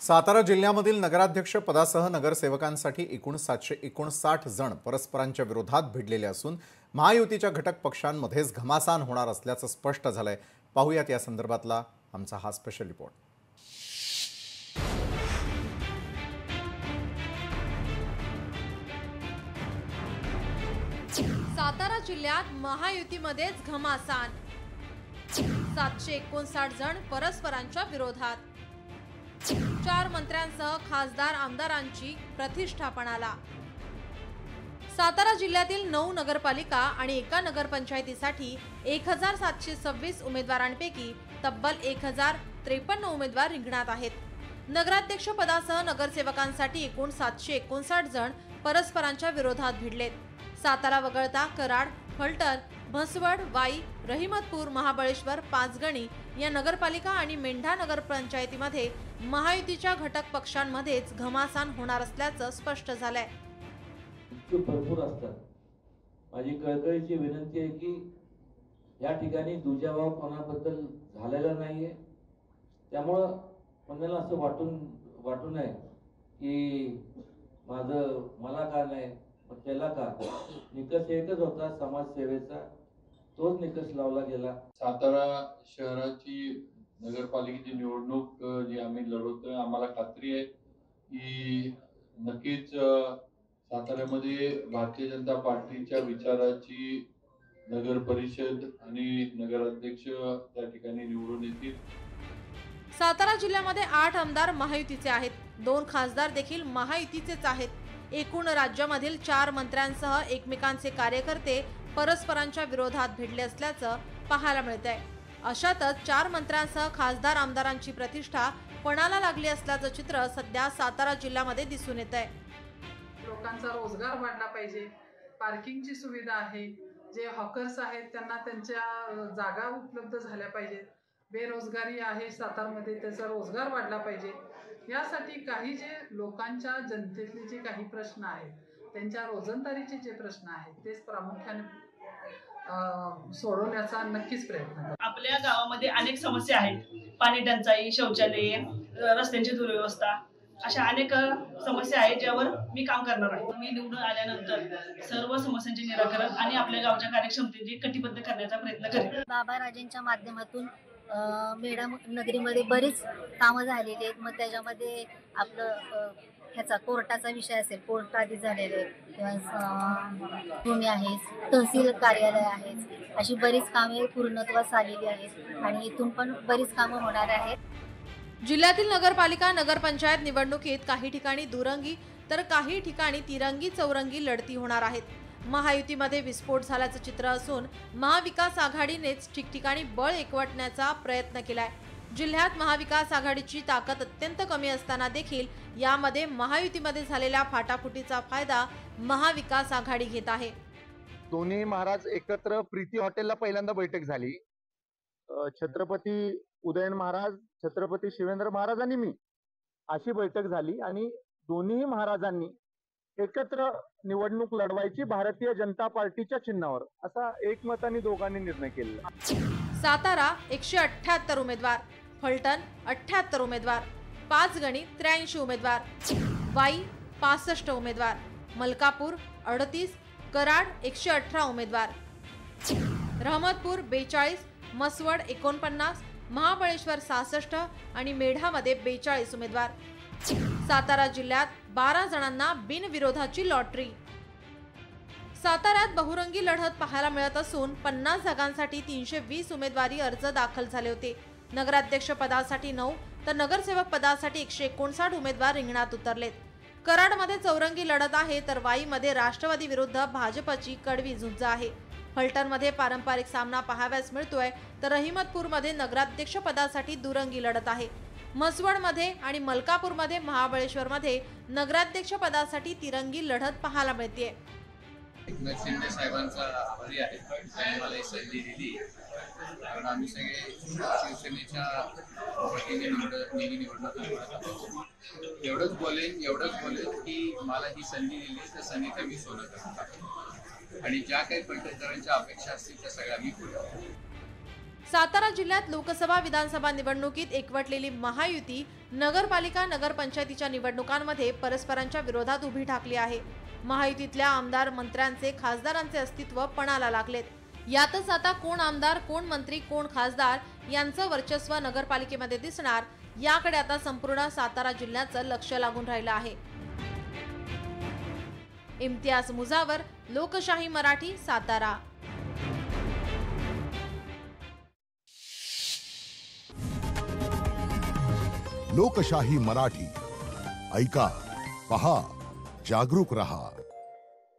सातारा जिल्ह्यामधील नगराध्यक्ष पदासह नगरसेवकांसाठी एकूण 759 जण परस्परांच्या विरोधात भिडलेले असून महायुतीच्या घटक पक्षांमध्येच घमासान होणार असल्याचं स्पष्ट झालंय। पाहूयात या संदर्भातला आमचा हा स्पेशल रिपोर्ट। सातारा जिल्ह्यात महायुतीमध्येच घमासान, 759 जण परस्परांच्या विरोधात। 4 मंत्र्यांसह खासदार आमदारांची प्रतिष्ठा पणाला। सातारा जिल्ह्यातील 9 नगरपालिका आणि एका नगरपंचायतीसाठी 1726 उमेदवारांपैकी तब्बल 1053 उमेदवार रिंगणात आहेत। नगराध्यक्ष पदासह नगरसेवकांसाठी एकूण 759 जण परस्परांच्या विरोधात भिडलेत। सातारा वगळता कराड, फलटण, म्हसवड, वाई, रहिमतपूर, महाबळेश्वर, पाचगणी या नगरपालिका आणि मेंढा नगरपंचायतीमध्ये महायुतीच्या घटक पक्षांमध्येच घमासान होणार असल्याचं स्पष्ट झालंय। भरपूर असतात। माझी कळकळीची विनंती आहे की या ठिकाणी दुजाभाव कोणाबद्दल झालेला नाहीये। त्यामुळे कोणाला असं वाटू नये की मला का नाही त्याला का। निकष एकच होता समाजसेवेचा, तोच निकष लावला गेला। सातारा शहराची नगरपालिकेची निवडणूक जी आम्ही लढवतोय, आम्हाला खात्री आहे की नक्कीच साताऱ्यामध्ये भारतीय जनता पार्टीच्या विचाराची नगर परिषद आणि नगराध्यक्ष त्या ठिकाणी निवडून येतील। सातारा जिल्ह्यामध्ये 8 आमदार महायुतीचे आहेत, 2 खासदार देखील महायुतीचेच आहेत। एकूण राज्यामधील 4 मंत्र्यांसह एकमेकांचे कार्यकर्ते परस्परांच्या विरोधात भिडले असल्याचं पाहायला मिळतंय। अशातच 4 मंत्र्यांसह खासदार आमदारांची प्रतिष्ठा पणाला लागली असल्याचं चित्र सध्या सातारा जिल्ह्यामध्ये दिसून येतंय। लोकांचा रोजगार वाढला पाहिजे, पार्किंगची सुविधा आहे, जे हॉकर्स आहेत त्यांना त्यांच्या जागा उपलब्ध झाल्या पाहिजेत, बेरोजगारी आहे सातारमध्ये त्याचा रोजगार वाढला पाहिजे। यासाठी काही जे लोकांच्या जनतेतले जे काही प्रश्न आहेत, त्यांच्या रोजंदारीचे जे प्रश्न आहेत तेच प्रामुख्याने सोडवण्याचा नक्कीच प्रयत्न करू। आपल्या गावामध्ये अनेक समस्या आहेत, पाणी टंचाई, शौचालय, रस्त्यांची दुर्व्यवस्था, अशा अनेक समस्या आहेत ज्यावर मी काम करणार आहे। मी निवडून आल्यानंतर सर्व समस्यांचे निराकरण आणि आपल्या गावच्या कार्यक्षमतेची कटिबद्ध करण्याचा प्रयत्न करेन। बाबा राजेंच्या माध्यमातून मेढा नगरीमध्ये बरीच कामं झालेली आहेत। मग त्याच्यामध्ये आपलं ह्याचा कोर्टाचा विषय असेल, कोर्ट आधी झालेले किंवा भूमी आहे, तहसील कार्यालय आहे, अशी बरीच कामे पूर्णत्वास आलेली आहेत आणि इथून पण बरीच कामं होणार आहेत। जिल्ह्यातील नगरपालिका नगरपंचायत निवडणुकीत काही ठिकाणी दुरंगी तर काही ठिकाणी तिरंगी चौरंगी लढती होणार आहेत। महायुतीमध्ये विस्फोट झाल्याचं चित्र असून महाविकास आघाडीनेच ठिकठिकाणी बळ एकवटण्याचा प्रयत्न केलाय। जिल्ह्यात महाविकास आघाडीची ताकद अत्यंत कमी असताना देखील यामध्ये महायुतीमध्ये झालेल्या फाटाफुटीचा फायदा महाविकास आघाडी घेत आहे। दोन्ही महाराज एकत्र प्रीती हॉटेलला पहिल्यांदा बैठक झाली। छत्रपती उदयन महाराज, छत्रपती शिवेंद्र महाराज आणि मी अशी बैठक झाली आणि दोन्ही महाराजांनी एकत्र निवडणूक लढवायची भारतीय जनता पार्टीच्या चिन्हावर असा एकमताने दोघांनी निर्णय केला। सातारा 178 उमेदवार, फलटण 78 उमेदवार, पाचगणी 83 उमेदवार, वाई 65 उमेदवार, मलकापूर 38, कराड 118 उमेदवार, रहमतपूर 42, म्हसवड 49, महाबळेश्वर 66 आणि मेढामध्ये 42 उमेदवार। सातारा जिल्ह्यात 12 जणांना बिनविरोधाची लॉटरी। साताऱ्यात बहुरंगी लढत पाहायला मिळत असून 50 जागांसाठी 320 उमेदवारी अर्ज दाखल झाले होते। नगराध्यक्ष पदासाठी 9 तर नगरसेवक पदासाठी 159 उमेदवार रिंगणात उतरलेत। कराडमध्ये चौरंगी लढत आहे तर वाईमध्ये राष्ट्रवादी विरुद्ध भाजपची कडवी झुंज आहे। फलटणमध्ये पारंपरिक सामना पाहाव्यास मिळतोय तर रहिमतपूरमध्ये नगराध्यक्ष पदासाठी दुरंगी लढत आहे। म्हसवडमध्ये आणि मलकापूरमध्ये, महाबळेश्वरमध्ये नगराध्यक्ष पदासाठी तिरंगी लढत पाहायला मिळते। एकनाथ शिंदे साहेबांचा आभारी आहे, त्यांनी मला ही संधी दिली, कारण आम्ही सगळे शिवसेनेच्या वतीने निवडणूक एवढंच बोलेन की मला ही संधी दिली तर संधीचं मी सोनं करणार आणि ज्या काही पंढरकरांच्या अपेक्षा असतील त्या सगळ्या मी पूर्ण सातारा जिल्ह्यात लोकसभा विधानसभा निवडणुकीत एकवटलेली महायुती नगरपालिका नगरपंचायतीच्या निवडणुकांमध्ये परस्परांच्या विरोधात उभी ठाकली आहे। महायुतीतल्या आमदार मंत्र्यांचे खासदारांचे अस्तित्व पणाला लागलेत। यातच आता कोण आमदार, कोण मंत्री, कोण खासदार यांचं वर्चस्व नगरपालिकेमध्ये दिसणार याकडे आता संपूर्ण सातारा जिल्ह्याचं लक्ष लागून राहिलं आहे। इम्तियाज मुजावर, लोकशाही मराठी, सातारा। लोकशाही मराठी, ऐका, पहा, जागरूक रहा।